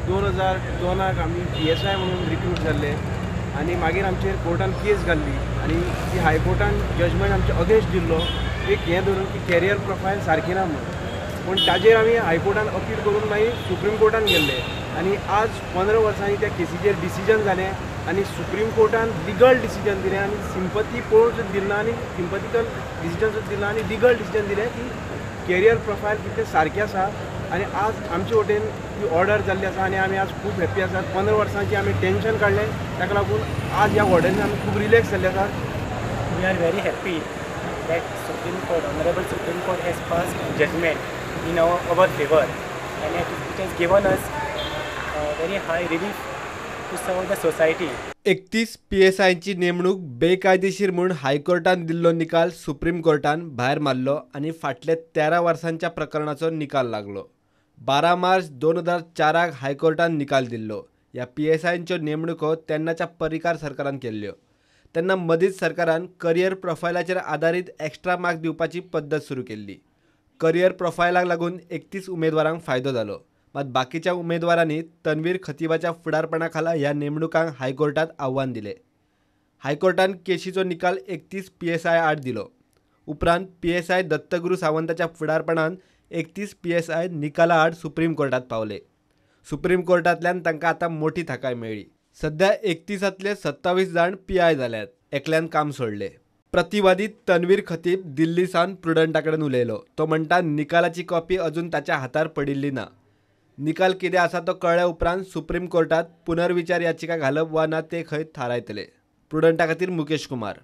2002 आमी PSI म्हणून recruit जाल्ले आनी मागीर आमचेर कोर्टान केस घाल्ली आनी ती हायकोर्टान जजमेंट आमचे अगेन्स्ट दिल्लो एक हें धरून की कॅरियर प्रोफायल सारकी ना म्हणून. पूण ताजेर आमी हायकोर्टान अपील करून मागीर सुप्रीम कोर्टान गेल्ले आनी आज 15 वर्सांनी त्या केसीचेर डिसिजन जालें आनी सुप्रीम कोर्टान लिगल डिसिजन दिलें आनी सिंपथी पळोवनूच दिना आनी सिंपथीकल डिसिजन दिना आनी लिगल डिसिजन दिलें की कॅरियर प्रोफायल कितें सारकें आसा आनी आज आमचे वटेन ती ऑर्डर जाल्ली आसा आनी आमी आज खूब हॅप्पी आसात. 15 वर्सांची आमी टेन्शन काडलें ताका लागून आज ह्या ऑर्डरीन आमी खूब रिलॅक्स जाल्ले आसात. We are very happy that Honorable Supreme Court has passed judgment in our favor, and it has given us very high relief to serve the society. 31 PSIची नेमणूक बेकायदेशीर म्हणून हायकोर्टान दिल्लो निकाल सुप्रीम कोर्टान भायर मारलो आनी फाटले 13 वर्सांच्या प्रकरणाचो निकाल लागलो. 12 मार्च 2004 हायकोर्टान निकाल दिल्लो. ह्या PSIंच्यो नेमणुको तेन्नाच्या परिकार सरकारान केल्ल्यो. तेन्ना मदींच सरकारान करियर प्रोफायलाचेर आदारीत एक्स्ट्रा मार्क दिवपाची पद्दत सुरू केल्ली. करियर प्रोफायलाक लागून 31 उमेदवारांक फायदो जालो. मात बाकीच्या उमेदवारांनी तन्वीर खतिबाच्या फुडारपणा खाला ह्या नेमणुकांक हायकोर्टात आव्हान दिलें. हायकोर्टान केशीचो निकाल 31 PSI आड दिलो. उपरांत PSI दत्तगुरू सावंताच्या फुडारपणान 31 PSI निकाला आड सुप्रीम कोर्टात पावले. सुप्रीम कोर्टांतल्यान तांकां आतां मोठी थाकाय मेळ्ळी. सध्या 31तले 27 जाण PI जाल्यात. एकल्यान काम सोडलें. प्रतिवादी तन्वीर खतीब दिल्ली सावन प्रुडंटा कडेन उलयलो. तो म्हणटा निकालाची कॉपी अजून ताच्या हातार पडिल्ली ना. निकाल कितें आसा तो कळ्ळ्या उपरांत सुप्रीम कोर्टात पुनर्विचार याचिका घालप वा ना ते खंय थारायतले. प्रुडंटा खातीर मुकेश कुमार.